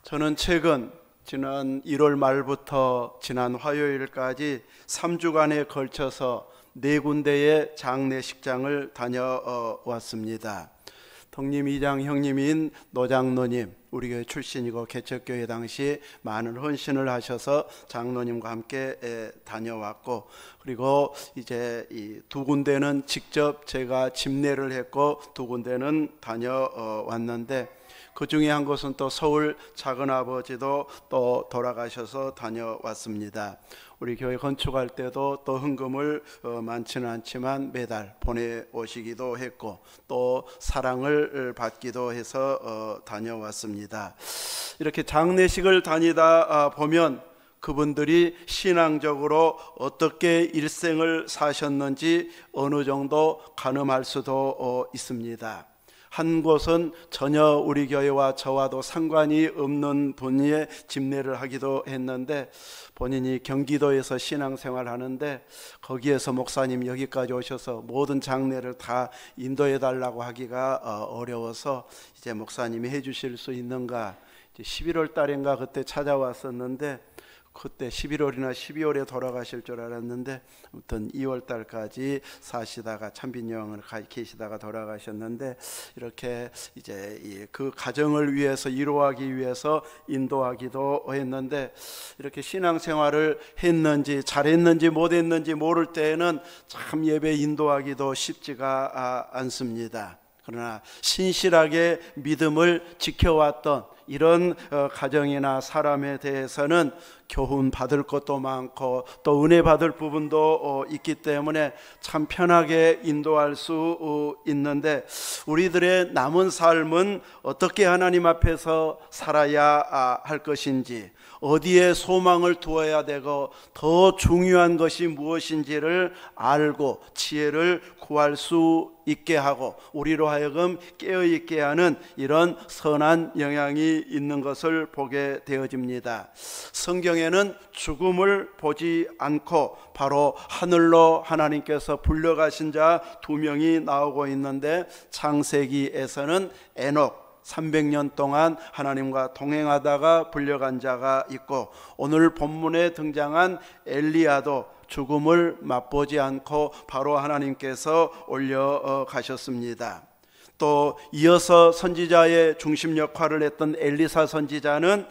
저는 최근 지난 1월 말부터 지난 화요일까지 3주간에 걸쳐서 4군데의 장례식장을 다녀왔습니다. 독립 이장 형님인 노장로님, 우리 교회 출신이고 개척교회 당시 많은 헌신을 하셔서 장로님과 함께 다녀왔고, 그리고 이제 이 2군데는 직접 제가 집례를 했고 2군데는 다녀왔는데, 그 중에 한 곳은 또 서울 작은아버지도 또 돌아가셔서 다녀왔습니다. 우리 교회 건축할 때도 또 헌금을 많지는 않지만 매달 보내오시기도 했고, 또 사랑을 받기도 해서 다녀왔습니다. 이렇게 장례식을 다니다 보면 그분들이 신앙적으로 어떻게 일생을 사셨는지 어느 정도 가늠할 수도 있습니다. 한 곳은 전혀 우리 교회와 저와도 상관이 없는 분의 집례를 하기도 했는데, 본인이 경기도에서 신앙생활 하는데 거기에서 목사님 여기까지 오셔서 모든 장례를 다 인도해 달라고 하기가 어려워서 이제 목사님이 해 주실 수 있는가, 이제 11월 달인가 그때 찾아왔었는데, 그때 11월이나 12월에 돌아가실 줄 알았는데 아무튼 2월 달까지 사시다가 참빈여왕을 계시다가 돌아가셨는데, 이렇게 이제 그 가정을 위해서 이루하기 위해서 인도하기도 했는데, 이렇게 신앙생활을 했는지 잘했는지 못했는지 모를 때에는 참 예배 인도하기도 쉽지가 않습니다. 그러나 신실하게 믿음을 지켜왔던 이런 가정이나 사람에 대해서는 교훈 받을 것도 많고 또 은혜 받을 부분도 있기 때문에 참 편하게 인도할 수 있는데, 우리들의 남은 삶은 어떻게 하나님 앞에서 살아야 할 것인지, 어디에 소망을 두어야 되고 더 중요한 것이 무엇인지를 알고 지혜를 구할 수 있게 하고 우리로 하여금 깨어있게 하는 이런 선한 영향이 있는 것을 보게 되어집니다. 성경에는 죽음을 보지 않고 바로 하늘로 하나님께서 불려가신 자 2명이 나오고 있는데, 창세기에서는 에녹 300년 동안 하나님과 동행하다가 불려간 자가 있고, 오늘 본문에 등장한 엘리야도 죽음을 맛보지 않고 바로 하나님께서 올려가셨습니다. 또 이어서 선지자의 중심 역할을 했던 엘리사 선지자는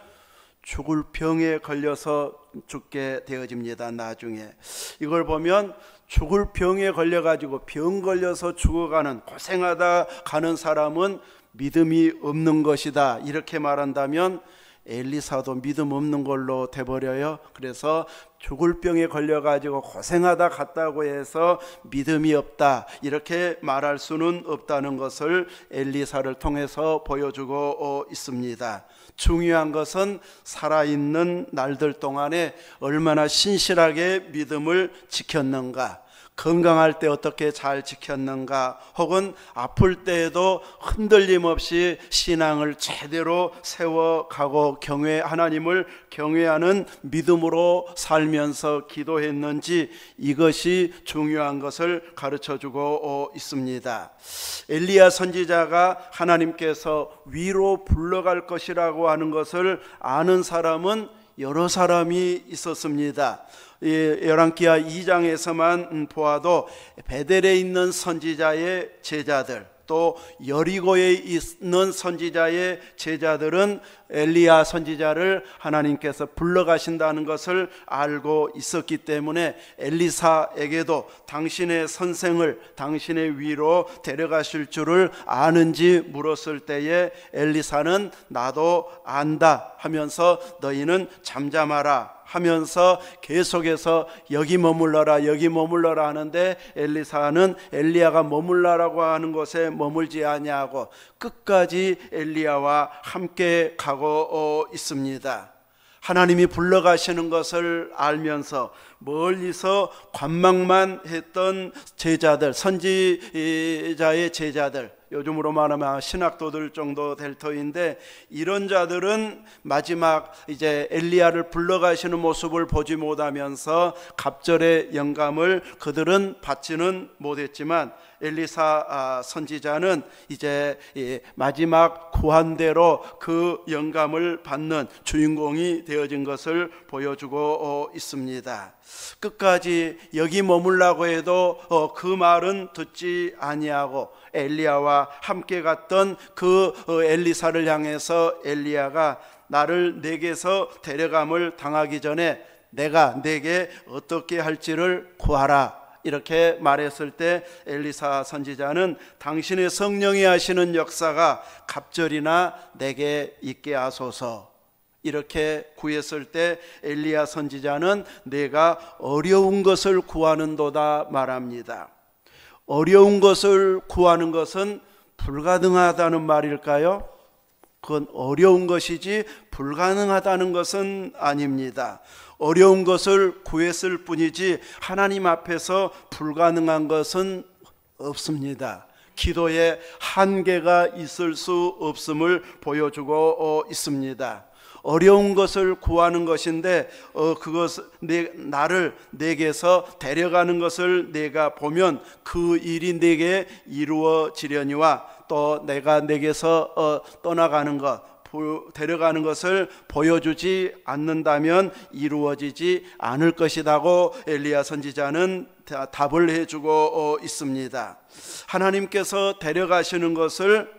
죽을 병에 걸려서 죽게 되어집니다. 나중에 이걸 보면 죽을 병에 걸려가지고 병 걸려서 죽어가는, 고생하다 가는 사람은 믿음이 없는 것이다 이렇게 말한다면 엘리사도 믿음 없는 걸로 돼버려요. 그래서 죽을 병에 걸려가지고 고생하다 갔다고 해서 믿음이 없다 이렇게 말할 수는 없다는 것을 엘리사를 통해서 보여주고 있습니다. 중요한 것은 살아있는 날들 동안에 얼마나 신실하게 믿음을 지켰는가, 건강할 때 어떻게 잘 지켰는가, 혹은 아플 때에도 흔들림 없이 신앙을 제대로 세워가고 하나님을 경외하는 믿음으로 살면서 기도했는지, 이것이 중요한 것을 가르쳐주고 있습니다. 엘리야 선지자가 하나님께서 위로 불러갈 것이라고 하는 것을 아는 사람은 여러 사람이 있었습니다. 열왕기하 2장에서만 보아도 베델에 있는 선지자의 제자들, 또 여리고에 있는 선지자의 제자들은 엘리야 선지자를 하나님께서 불러가신다는 것을 알고 있었기 때문에 엘리사에게도 당신의 선생을 당신의 위로 데려가실 줄을 아는지 물었을 때에 엘리사는 나도 안다 하면서 너희는 잠잠하라 하면서 계속해서 여기 머물러라 여기 머물러라 하는데, 엘리사는 엘리야가 머물라라고 하는 곳에 머물지 아니하고 끝까지 엘리야와 함께 가고 있습니다. 하나님이 불러가시는 것을 알면서 멀리서 관망만 했던 제자들, 선지자의 제자들, 요즘으로 말하면 신학도들 정도 될 터인데, 이런 자들은 마지막 이제 엘리야를 불러가시는 모습을 보지 못하면서 갑절의 영감을 그들은 받지는 못했지만, 엘리사 선지자는 이제 마지막 구한대로 그 영감을 받는 주인공이 되어진 것을 보여주고 있습니다. 끝까지 여기 머물라고 해도 그 말은 듣지 아니하고 엘리야와 함께 갔던 그 엘리사를 향해서 엘리야가 나를 내게서 데려감을 당하기 전에 내가 내게 어떻게 할지를 구하라, 이렇게 말했을 때 엘리사 선지자는 당신의 성령이 하시는 역사가 갑절이나 내게 있게 하소서, 이렇게 구했을 때 엘리야 선지자는 내가 어려운 것을 구하는도다 말합니다. 어려운 것을 구하는 것은 불가능하다는 말일까요? 그건 어려운 것이지 불가능하다는 것은 아닙니다. 어려운 것을 구했을 뿐이지 하나님 앞에서 불가능한 것은 없습니다. 기도에 한계가 있을 수 없음을 보여주고 있습니다. 어려운 것을 구하는 것인데 나를 내게서 데려가는 것을 내가 보면 그 일이 내게 이루어지려니와 또 내가 내게서 떠나가는 것, 데려가는 것을 보여주지 않는다면 이루어지지 않을 것이라고 엘리야 선지자는 답을 해주고 있습니다. 하나님께서 데려가시는 것을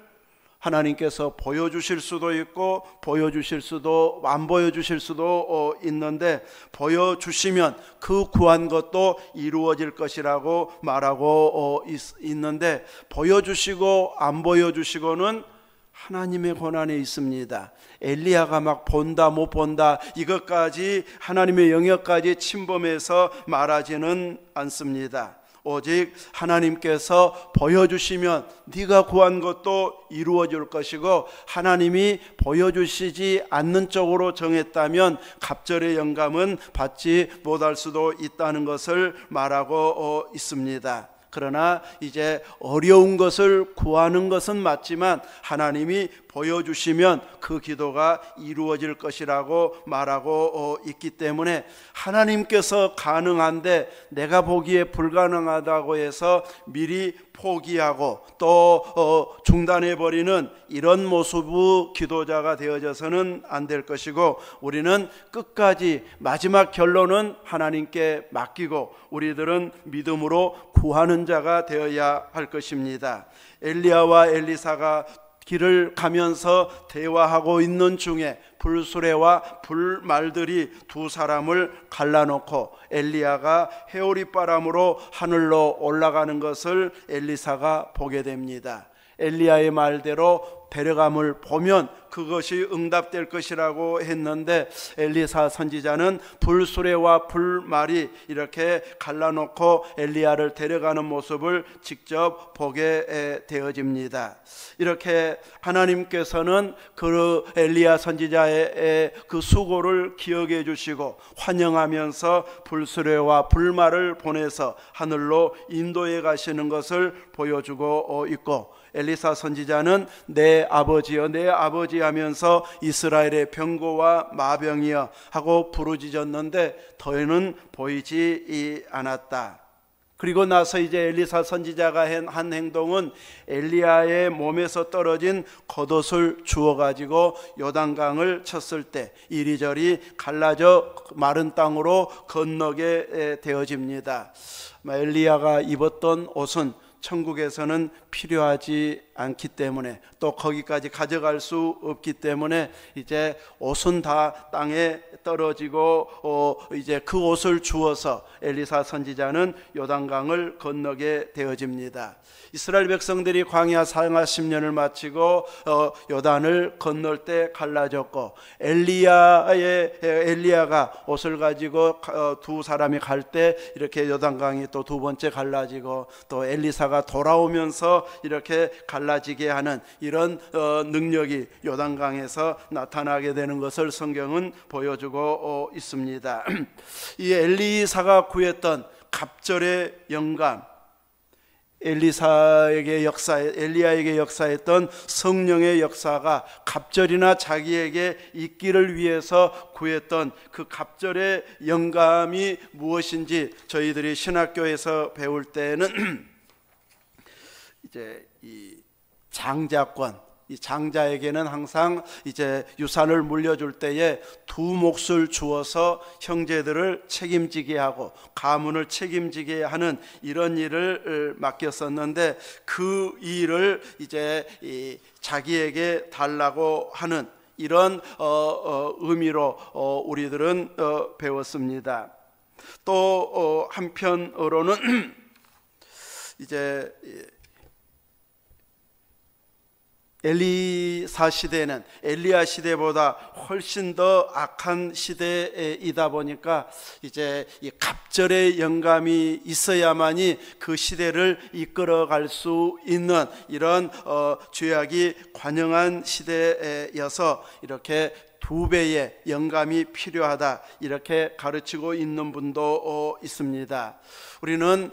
하나님께서 보여주실 수도 있고 보여주실 수도 안 보여주실 수도 있는데, 보여주시면 그 구한 것도 이루어질 것이라고 말하고 있는데, 보여주시고 안 보여주시고는 하나님의 권한에 있습니다. 엘리야가 막 본다 못 본다 이것까지 하나님의 영역까지 침범해서 말하지는 않습니다. 오직 하나님께서 보여주시면 네가 구한 것도 이루어질 것이고, 하나님이 보여주시지 않는 쪽으로 정했다면 갑절의 영감은 받지 못할 수도 있다는 것을 말하고 있습니다. 그러나 이제 어려운 것을 구하는 것은 맞지만 하나님이 보여주시면 그 기도가 이루어질 것이라고 말하고 있기 때문에, 하나님께서 가능한데 내가 보기에 불가능하다고 해서 미리 포기하고 또 중단해버리는 이런 모습의 기도자가 되어져서는 안 될 것이고, 우리는 끝까지 마지막 결론은 하나님께 맡기고 우리들은 믿음으로 구하는 자가 되어야 할 것입니다. 엘리야와 엘리사가 길을 가면서 대화하고 있는 중에 불수레와 불말들이 두 사람을 갈라놓고 엘리야가 해오리바람으로 하늘로 올라가는 것을 엘리사가 보게 됩니다. 엘리야의 말대로 데려감을 보면 그것이 응답될 것이라고 했는데, 엘리사 선지자는 불수레와 불말이 이렇게 갈라놓고 엘리야를 데려가는 모습을 직접 보게 되어집니다. 이렇게 하나님께서는 그 엘리야 선지자의 그 수고를 기억해 주시고 환영하면서 불수레와 불말을 보내서 하늘로 인도해 가시는 것을 보여주고 있고, 엘리사 선지자는 내 아버지여 내 아버지 하면서 이스라엘의 병고와 마병이여 하고 부르짖었는데 더는 보이지 않았다. 그리고 나서 이제 엘리사 선지자가 한 행동은 엘리야의 몸에서 떨어진 겉옷을 주워가지고 요단강을 쳤을 때 이리저리 갈라져 마른 땅으로 건너게 되어집니다. 엘리야가 입었던 옷은 천국에서는 필요하지 않기 때문에, 또 거기까지 가져갈 수 없기 때문에 이제 옷은 다 땅에 떨어지고 이제 그 옷을 주워서 엘리사 선지자는 요단강을 건너게 되어집니다. 이스라엘 백성들이 광야 40년을 마치고 요단을 건널 때 갈라졌고, 엘리야가 옷을 가지고 두 사람이 갈 때 이렇게 요단강이 또 두 번째 갈라지고, 또 엘리사가 돌아오면서 이렇게 갈라지게 하는 이런 능력이 요단강에서 나타나게 되는 것을 성경은 보여주고 있습니다. 이 엘리사가 구했던 갑절의 영감, 엘리야에게 역사했던 성령의 역사가 갑절이나 자기에게 있기를 위해서 구했던 그 갑절의 영감이 무엇인지 저희들이 신학교에서 배울 때는 이제 이 장자권, 이 장자에게는 항상 이제 유산을 물려줄 때에 두 몫을 주어서 형제들을 책임지게 하고 가문을 책임지게 하는 이런 일을 맡겼었는데, 그 일을 이제 자기에게 달라고 하는 이런 의미로 우리들은 배웠습니다. 또 한편으로는 이제 엘리사 시대는 엘리야 시대보다 훨씬 더 악한 시대이다 보니까 이제 이 갑절의 영감이 있어야만이 그 시대를 이끌어갈 수 있는 이런 죄악이 관영한 시대여서 이렇게 2배의 영감이 필요하다, 이렇게 가르치고 있는 분도 있습니다. 우리는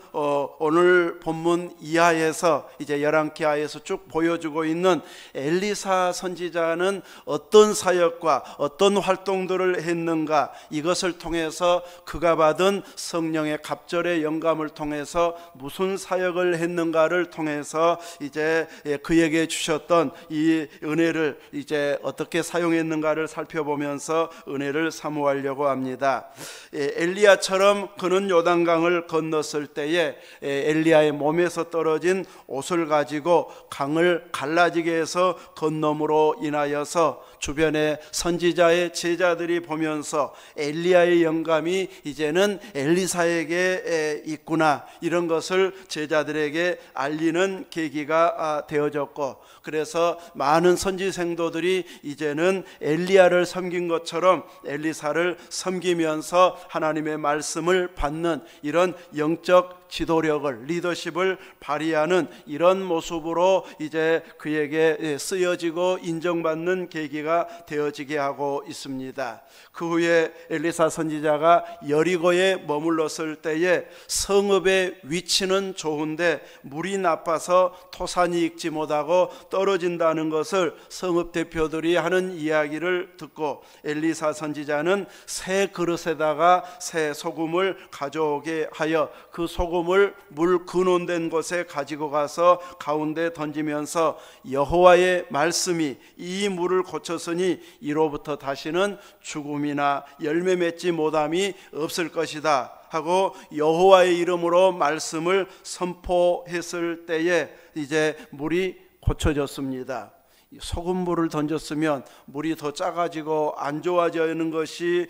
오늘 본문 이하에서 이제 열왕기하에서 쭉 보여주고 있는 엘리사 선지자는 어떤 사역과 어떤 활동들을 했는가, 이것을 통해서 그가 받은 성령의 갑절의 영감을 통해서 무슨 사역을 했는가를 통해서 이제 그에게 주셨던 이 은혜를 이제 어떻게 사용했는가를 살펴보면서 은혜를 사모하려고 합니다. 엘리야처럼 그는 요단강을 건넜을 때에 엘리야의 몸에서 떨어진 옷을 가지고 강을 갈라지게 해서 건너므로 인하여서 주변의 선지자의 제자들이 보면서 엘리야의 영감이 이제는 엘리사에게 있구나, 이런 것을 제자들에게 알리는 계기가 되어졌고, 그래서 많은 선지 생도들이 이제는 엘리야를 섬긴 것처럼 엘리사를 섬기면서 하나님의 말씀을 받는 이런 영적 지도력을, 리더십을 발휘하는 이런 모습으로 이제 그에게 쓰여지고 인정받는 계기가 되어지게 하고 있습니다. 그 후에 엘리사 선지자가 여리고에 머물렀을 때에 성읍의 위치는 좋은데 물이 나빠서 토산이 익지 못하고 떨어진다는 것을 성읍 대표들이 하는 이야기를 듣고 엘리사 선지자는 새 그릇에다가 새 소금을 가져오게 하여 그 소금을 물 근원된 곳에 가지고 가서 가운데 던지면서 여호와의 말씀이 이 물을 고쳤으니 이로부터 다시는 죽음이나 열매 맺지 못함이 없을 것이다 하고 여호와의 이름으로 말씀을 선포했을 때에 이제 물이 고쳐졌습니다. 소금물을 던졌으면 물이 더 작아지고 안 좋아지는 것이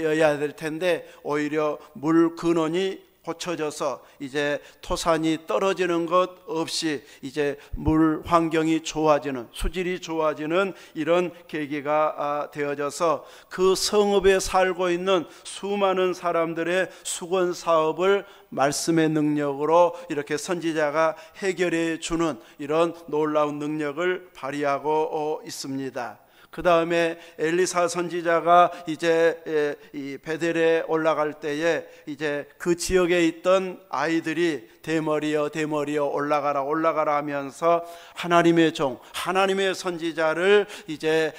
여야 될 텐데 오히려 물 근원이 고쳐져서 이제 토산이 떨어지는 것 없이 이제 물 환경이 좋아지는, 수질이 좋아지는 이런 계기가 되어져서 그 성읍에 살고 있는 수많은 사람들의 수건 사업을 말씀의 능력으로 이렇게 선지자가 해결해 주는 이런 놀라운 능력을 발휘하고 있습니다. 그 다음에 엘리사 선지자가 이제 이 베델에 올라갈 때에 이제 그 지역에 있던 아이들이 대머리여 대머리여 올라가라 올라가라 하면서 하나님의 종, 하나님의 선지자를 이제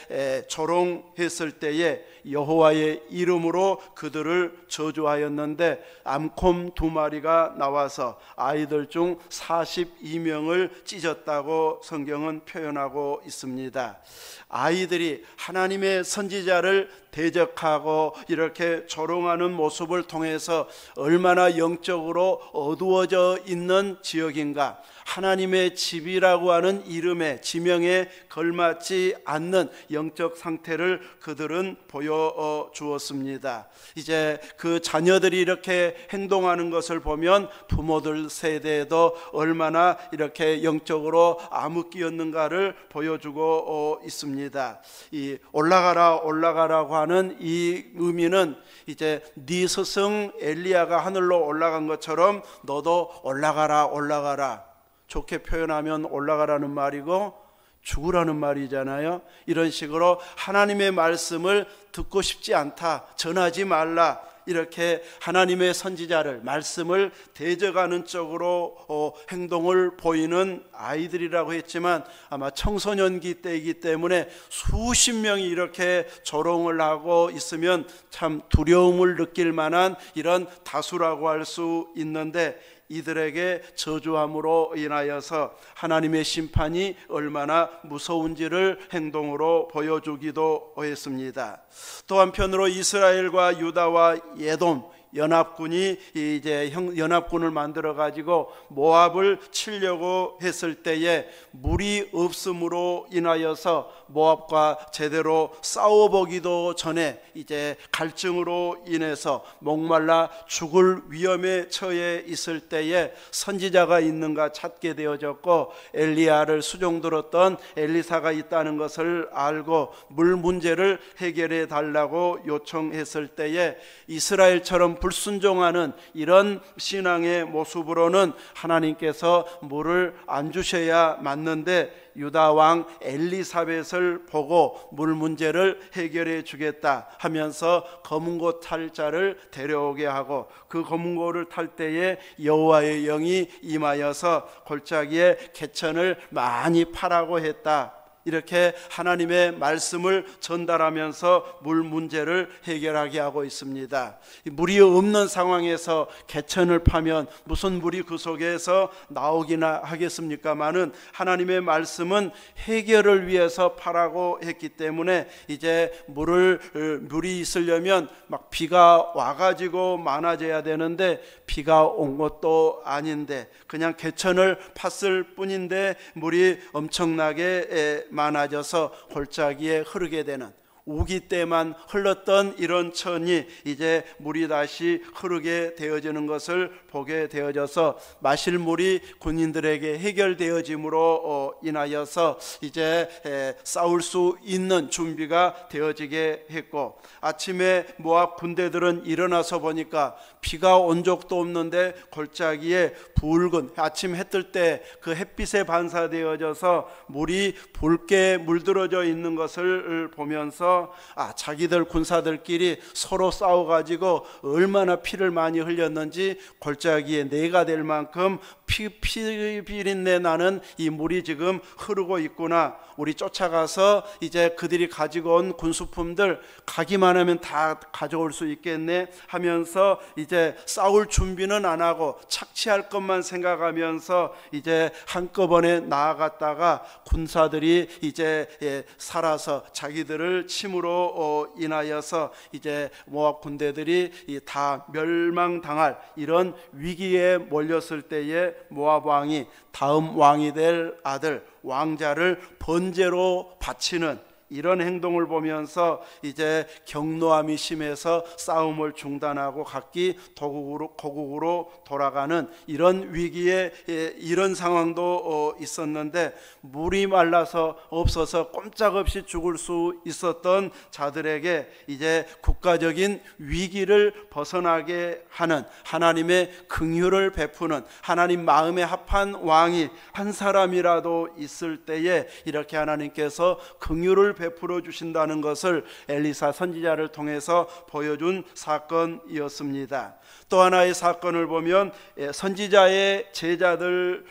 조롱했을 때에 여호와의 이름으로 그들을 저주하였는데 암콤 2마리가 나와서 아이들 중 42명을 찢었다고 성경은 표현하고 있습니다. 아이들이 하나님의 선지자를 대적하고 이렇게 조롱하는 모습을 통해서 얼마나 영적으로 어두워져 있는 지역인가, 하나님의 집이라고 하는 이름에, 지명에 걸맞지 않는 영적 상태를 그들은 보여주었습니다. 이제 그 자녀들이 이렇게 행동하는 것을 보면 부모들 세대에도 얼마나 이렇게 영적으로 암흑기였는가를 보여주고 있습니다. 이 올라가라 올라가라고 하는 이 의미는 이제 네 스승 엘리야가 하늘로 올라간 것처럼 너도 올라가라 올라가라, 좋게 표현하면 올라가라는 말이고 죽으라는 말이잖아요. 이런 식으로 하나님의 말씀을 듣고 싶지 않다, 전하지 말라, 이렇게 하나님의 선지자를, 말씀을 대적하는 쪽으로 행동을 보이는 아이들이라고 했지만 아마 청소년기 때이기 때문에 수십 명이 이렇게 조롱을 하고 있으면 참 두려움을 느낄 만한 이런 다수라고 할 수 있는데, 이들에게 저주함으로 인하여서 하나님의 심판이 얼마나 무서운지를 행동으로 보여주기도 했습니다. 또 한편으로 이스라엘과 유다와 에돔 연합군이 이제 연합군을 만들어 가지고 모압을 치려고 했을 때에 물이 없음으로 인하여서 모압과 제대로 싸워보기도 전에 이제 갈증으로 인해서 목말라 죽을 위험에 처해 있을 때에 선지자가 있는가 찾게 되어졌고, 엘리야를 수종들었던 엘리사가 있다는 것을 알고 물 문제를 해결해 달라고 요청했을 때에 이스라엘처럼 불순종하는 이런 신앙의 모습으로는 하나님께서 물을 안 주셔야 맞는데, 유다 왕 엘리사벳을 보고 물 문제를 해결해 주겠다 하면서 검은고 탈 자를 데려오게 하고, 그 검은고를 탈 때에 여호와의 영이 임하여서 골짜기에 개천을 많이 파라고 했다. 이렇게 하나님의 말씀을 전달하면서 물 문제를 해결하게 하고 있습니다. 물이 없는 상황에서 개천을 파면 무슨 물이 그 속에서 나오기나 하겠습니까마는, 하나님의 해결을 위해서 파라고 했기 때문에 이제 물이 있으려면 막 비가 와가지고 많아져야 되는데, 비가 온 것도 아닌데 그냥 개천을 팠을 뿐인데 물이 엄청나게 많아져서 골짜기에 흐르게 되는, 우기 때만 흘렀던 이런 천이 이제 물이 다시 흐르게 되어지는 것을 보게 되어져서 마실 물이 군인들에게 해결되어짐으로 인하여서 이제 싸울 수 있는 준비가 되어지게 했고, 아침에 모압 군대들은 일어나서 보니까 비가 온 적도 없는데 골짜기에 붉은, 아침 해 뜰 때 그 햇빛에 반사되어져서 물이 붉게 물들어져 있는 것을 보면서 자기들 군사들끼리 서로 싸워가지고 얼마나 피를 많이 흘렸는지 골짜기에 내가 될 만큼 피 비린내 나는 이 물이 지금 흐르고 있구나. 우리 쫓아가서 이제 그들이 가지고 온 군수품들 가기만 하면 다 가져올 수 있겠네 하면서 이제 싸울 준비는 안 하고 착취할 것만 생각하면서 이제 한꺼번에 나아갔다가 군사들이 이제 살아서 자기들을 침으로 인하여서 이제 모압 군대들이 다 멸망당할 이런 위기에 몰렸을 때에 모압 왕이 다음 왕이 될 아들 왕자를 번제로 바치는 이런 행동을 보면서 이제 경노함이 심해서 싸움을 중단하고 각기 고국으로 돌아가는 이런 위기에 이런 상황도 있었는데, 물이 말라서 없어서 꼼짝없이 죽을 수 있었던 자들에게 이제 국가적인 위기를 벗어나게 하는 하나님의 긍휼을 베푸는, 하나님 마음에 합한 왕이 한 사람이라도 있을 때에 이렇게 하나님께서 긍휼을 베풀어 주신다는 것을 엘리사 선지자를 통해서 보여준 사건이었습니다. 또 하나의 사건을 보면 선지자의 제자들의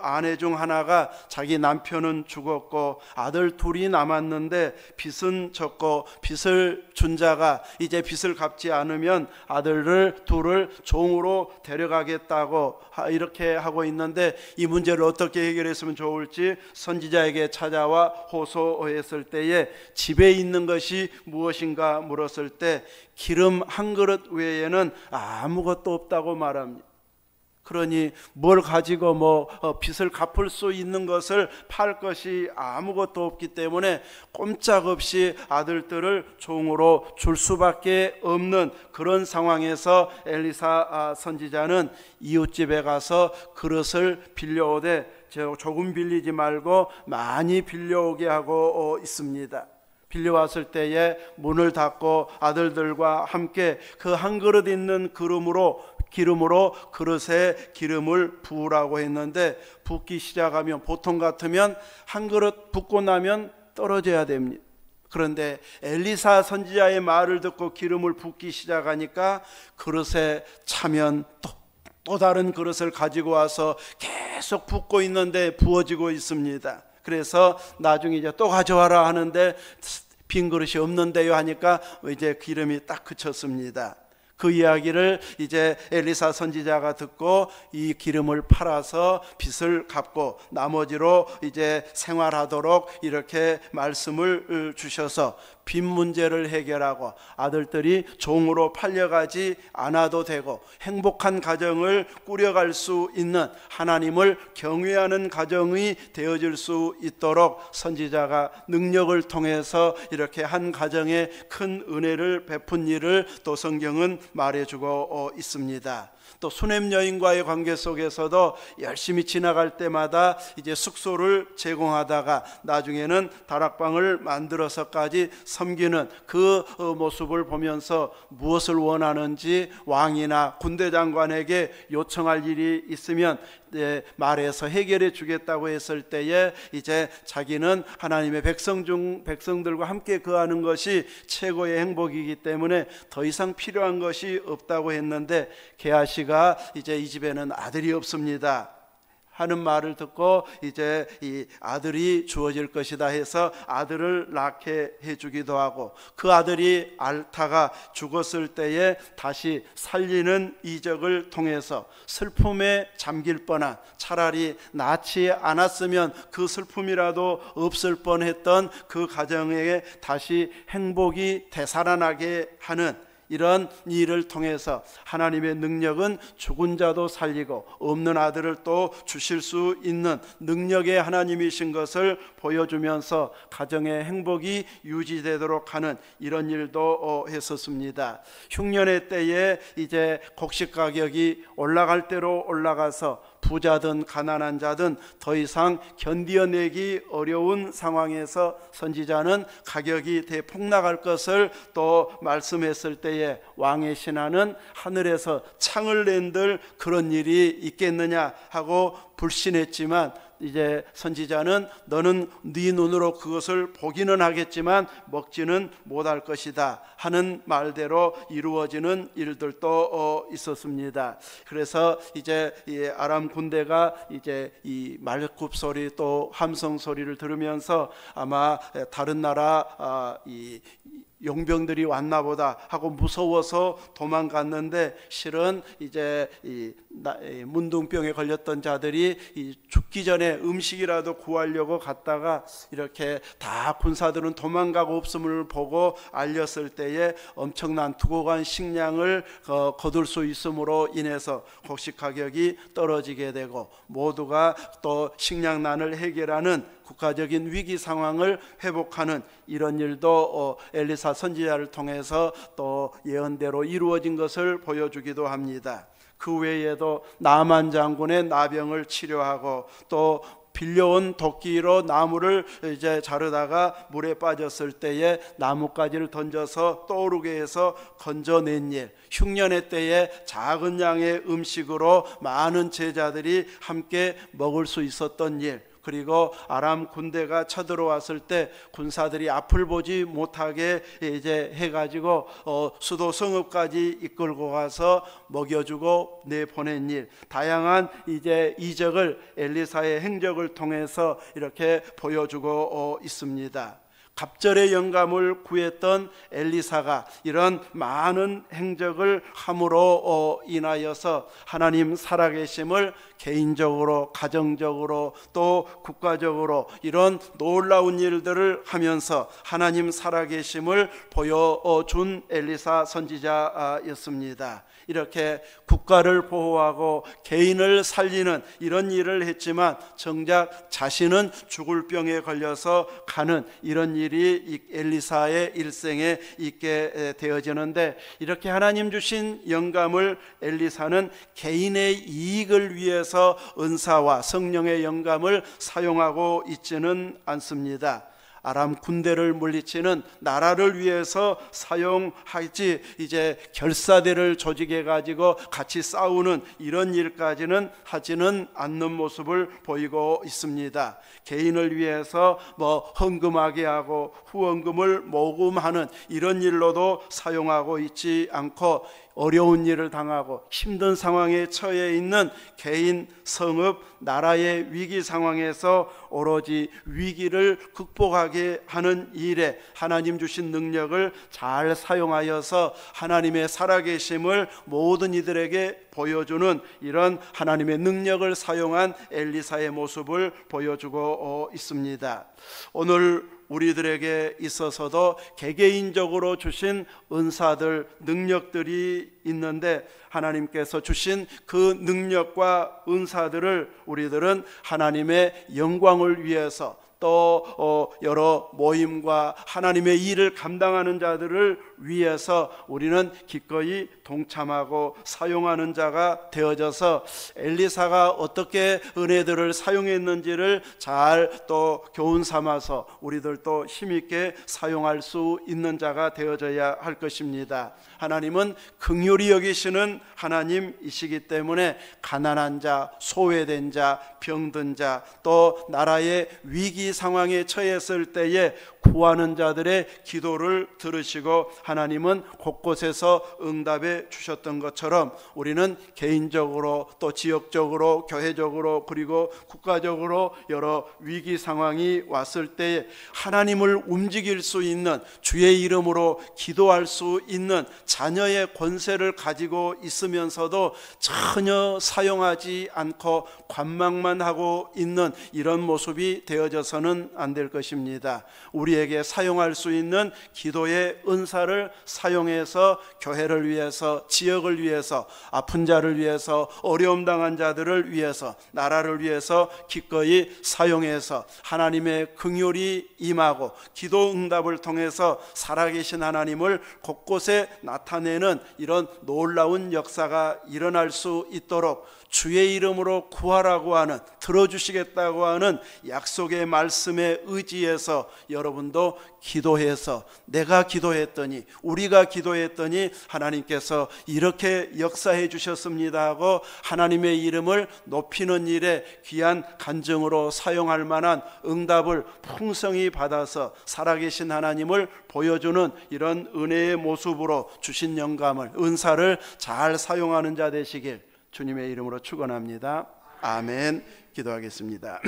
아내 중 하나가 자기 남편은 죽었고 아들 둘이 남았는데 빚은 졌고 빚을 준 자가 이제 빚을 갚지 않으면 아들을 둘을 종으로 데려가겠다고 이렇게 하고 있는데, 이 문제를 어떻게 해결했으면 좋을지 선지자에게 찾아와 호소했을 때에 집에 있는 것이 무엇인가 물었을 때 기름 한 그릇 외에는 아무것도 없다고 말합니다. 그러니 뭘 가지고 빚을 갚을 수 있는 것을 팔 것이 아무것도 없기 때문에 꼼짝없이 아들들을 종으로 줄 수밖에 없는 그런 상황에서 엘리사 선지자는 이웃집에 가서 그릇을 빌려오되 조금 빌리지 말고 많이 빌려오게 하고 있습니다. 빌려왔을 때에 문을 닫고 아들들과 함께 그 한 그릇 있는 기름으로 그릇에 기름을 부으라고 했는데, 붓기 시작하면 보통 같으면 한 그릇 붓고 나면 떨어져야 됩니다. 그런데 엘리사 선지자의 말을 듣고 기름을 붓기 시작하니까 그릇에 차면 또 다른 그릇을 가지고 와서 계속 붓고 있는데 부어지고 있습니다. 그래서 나중에 이제 또 가져와라 하는데 빈 그릇이 없는데요 하니까 이제 기름이 딱 그쳤습니다. 그 이야기를 이제 엘리사 선지자가 듣고 이 기름을 팔아서 빚을 갚고 나머지로 이제 생활하도록 이렇게 말씀을 주셔서 빚 문제를 해결하고 아들들이 종으로 팔려가지 않아도 되고 행복한 가정을 꾸려갈 수 있는 하나님을 경외하는 가정이 되어질 수 있도록 선지자가 능력을 통해서 이렇게 한 가정에 큰 은혜를 베푼 일을 또 성경은 말해주고 있습니다. 또 수넴 여인과의 관계 속에서도 열심히 지나갈 때마다 이제 숙소를 제공하다가 나중에는 다락방을 만들어서까지 섬기는 그 모습을 보면서 무엇을 원하는지 왕이나 군대 장관에게 요청할 일이 있으면 말해서 해결해 주겠다고 했을 때에 이제 자기는 하나님의 백성들과 함께 거하는 것이 최고의 행복이기 때문에 더 이상 필요한 것이 없다고 했는데 게하시가 이제 이 집에는 아들이 없습니다 하는 말을 듣고 이제 이 아들이 주어질 것이다 해서 아들을 낳게 해주기도 하고 그 아들이 알타가 죽었을 때에 다시 살리는 이적을 통해서 슬픔에 잠길 뻔한 차라리 낳지 않았으면 그 슬픔이라도 없을 뻔했던 그 가정에 다시 행복이 되살아나게 하는 이런 일을 통해서 하나님의 능력은 죽은 자도 살리고 없는 아들을 또 주실 수 있는 능력의 하나님이신 것을 보여주면서 가정의 행복이 유지되도록 하는 이런 일도 했었습니다. 흉년의 때에 이제 곡식 가격이 올라갈 대로 올라가서 부자든 가난한 자든 더 이상 견디어내기 어려운 상황에서 선지자는 가격이 대폭락할 것을 또 말씀했을 때에 왕의 신하는 하늘에서 창을 낸들 그런 일이 있겠느냐 하고 불신했지만 이제 선지자는 너는 네 눈으로 그것을 보기는 하겠지만 먹지는 못할 것이다 하는 말대로 이루어지는 일들도 있었습니다. 그래서 이제 이 아람 군대가 이제 이 말굽 소리 또 함성 소리를 들으면서 아마 다른 나라 이 용병들이 왔나 보다 하고 무서워서 도망갔는데 실은 이제 이 문둥병에 걸렸던 자들이 죽기 전에 음식이라도 구하려고 갔다가 이렇게 다 군사들은 도망가고 없음을 보고 알렸을 때에 엄청난 두고 간 식량을 거둘 수 있음으로 인해서 곡식 가격이 떨어지게 되고 모두가 또 식량난을 해결하는 국가적인 위기 상황을 회복하는 이런 일도 엘리사 선지자를 통해서 또 예언대로 이루어진 것을 보여주기도 합니다. 그 외에도 나만 장군의 나병을 치료하고 또 빌려온 도끼로 나무를 이제 자르다가 물에 빠졌을 때에 나뭇가지를 던져서 떠오르게 해서 건져낸 일, 흉년의 때에 작은 양의 음식으로 많은 제자들이 함께 먹을 수 있었던 일, 그리고 아람 군대가 쳐들어왔을 때 군사들이 앞을 보지 못하게 이제 해가지고 수도 성읍까지 이끌고 가서 먹여주고 내보낸 일, 다양한 이제 이적을 엘리사의 행적을 통해서 이렇게 보여주고 있습니다. 갑절의 영감을 구했던 엘리사가 이런 많은 행적을 함으로 인하여서 하나님 살아계심을 개인적으로 가정적으로 또 국가적으로 이런 놀라운 일들을 하면서 하나님 살아계심을 보여준 엘리사 선지자였습니다. 이렇게 국가를 보호하고 개인을 살리는 이런 일을 했지만 정작 자신은 죽을 병에 걸려서 가는 이런 일이 엘리사의 일생에 있게 되어지는데 이렇게 하나님 주신 영감을 엘리사는 개인의 이익을 위해서 은사와 성령의 영감을 사용하고 있지는 않습니다. 아람 군대를 물리치는 나라를 위해서 사용하지, 이제 결사대를 조직해 가지고 같이 싸우는 이런 일까지는 하지는 않는 모습을 보이고 있습니다. 개인을 위해서 헌금하게 하고 후원금을 모금하는 이런 일로도 사용하고 있지 않고, 어려운 일을 당하고 힘든 상황에 처해 있는 개인, 성읍, 나라의 위기 상황에서 오로지 위기를 극복하게 하는 일에 하나님 주신 능력을 잘 사용하여서 하나님의 살아계심을 모든 이들에게 보여주는 이런 하나님의 능력을 사용한 엘리사의 모습을 보여주고 있습니다. 오늘 우리들에게 있어서도 개개인적으로 주신 은사들, 능력들이 있는데, 하나님께서 주신 그 능력과 은사들을 우리들은 하나님의 영광을 위해서, 또 여러 모임과 하나님의 일을 감당하는 자들을 위해서 우리는 기꺼이 동참하고 사용하는 자가 되어져서, 엘리사가 어떻게 은혜들을 사용했는지를 잘 또 교훈 삼아서 우리들도 힘있게 사용할 수 있는 자가 되어져야 할 것입니다. 하나님은 긍휼히 여기시는 하나님이시기 때문에 가난한 자, 소외된 자, 병든 자, 또 나라의 위기 상황에 처했을 때에 구하는 자들의 기도를 들으시고 하나님은 곳곳에서 응답해 주셨던 것처럼, 우리는 개인적으로 또 지역적으로, 교회적으로, 그리고 국가적으로 여러 위기 상황이 왔을 때 하나님을 움직일 수 있는, 주의 이름으로 기도할 수 있는 자녀의 권세를 가지고 있으면서도 전혀 사용하지 않고 관망만 하고 있는 이런 모습이 되어져서는 안 될 것입니다. 우리에게 사용할 수 있는 기도의 은사를 사용해서 교회를 위해서, 지역을 위해서, 아픈 자를 위해서, 어려움 당한 자들을 위해서, 나라를 위해서 기꺼이 사용해서 하나님의 긍휼이 임하고 기도 응답을 통해서 살아계신 하나님을 곳곳에 나타내는 이런 놀라운 역사가 일어날 수 있도록 주의 이름으로 구하라고 하는, 들어주시겠다고 하는 약속의 말씀에 의지해서 여러분도 기도해서, 내가 기도했더니, 우리가 기도했더니 하나님께서 이렇게 역사해 주셨습니다 하고 하나님의 이름을 높이는 일에 귀한 간증으로 사용할 만한 응답을 풍성히 받아서 살아계신 하나님을 보여주는 이런 은혜의 모습으로 주신 영감을, 은사를 잘 사용하는 자 되시길 주님의 이름으로 축원합니다. 아멘. 기도하겠습니다.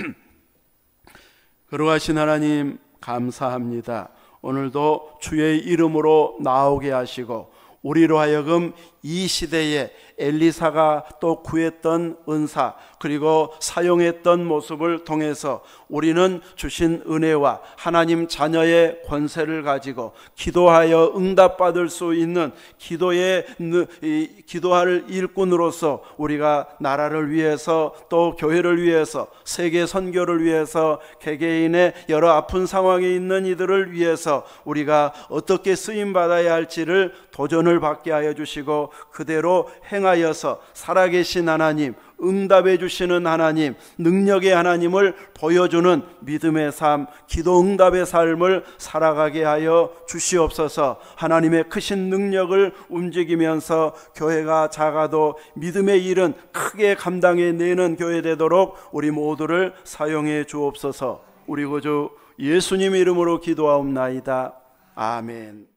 거룩하신 하나님, 감사합니다. 오늘도 주의 이름으로 나오게 하시고 우리로 하여금 이 시대에 엘리사가 또 구했던 은사, 그리고 사용했던 모습을 통해서 우리는 주신 은혜와 하나님 자녀의 권세를 가지고 기도하여 응답받을 수 있는 기도할 일꾼으로서 우리가 나라를 위해서, 또 교회를 위해서, 세계 선교를 위해서, 개개인의 여러 아픈 상황에 있는 이들을 위해서 우리가 어떻게 쓰임받아야 할지를 도전을 받게 하여 주시고 그대로 행하여서 살아계신 하나님, 응답해 주시는 하나님, 능력의 하나님을 보여주는 믿음의 삶, 기도 응답의 삶을 살아가게 하여 주시옵소서. 하나님의 크신 능력을 움직이면서 교회가 작아도 믿음의 일은 크게 감당해내는 교회 되도록 우리 모두를 사용해 주옵소서. 우리 구주 예수님 이름으로 기도하옵나이다. 아멘.